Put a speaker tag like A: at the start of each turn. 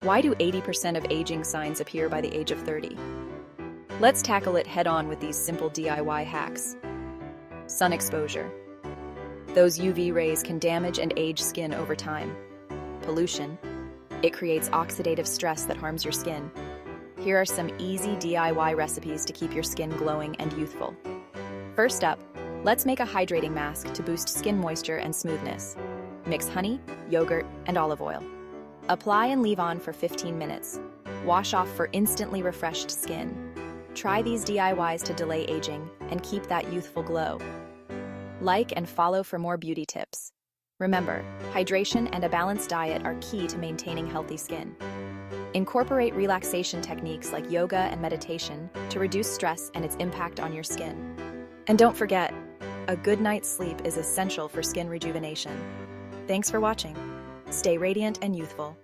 A: Why do 80% of aging signs appear by the age of 30? Let's tackle it head-on with these simple DIY hacks. Sun exposure. Those UV rays can damage and age skin over time. Pollution. It creates oxidative stress that harms your skin. Here are some easy DIY recipes to keep your skin glowing and youthful. First up, let's make a hydrating mask to boost skin moisture and smoothness. Mix honey, yogurt, and olive oil. Apply and leave on for 15 minutes. Wash off for instantly refreshed skin. Try these DIYs to delay aging and keep that youthful glow. Like and follow for more beauty tips. Remember, hydration and a balanced diet are key to maintaining healthy skin. Incorporate relaxation techniques like yoga and meditation to reduce stress and its impact on your skin. And don't forget, a good night's sleep is essential for skin rejuvenation. Thanks for watching. Stay radiant and youthful.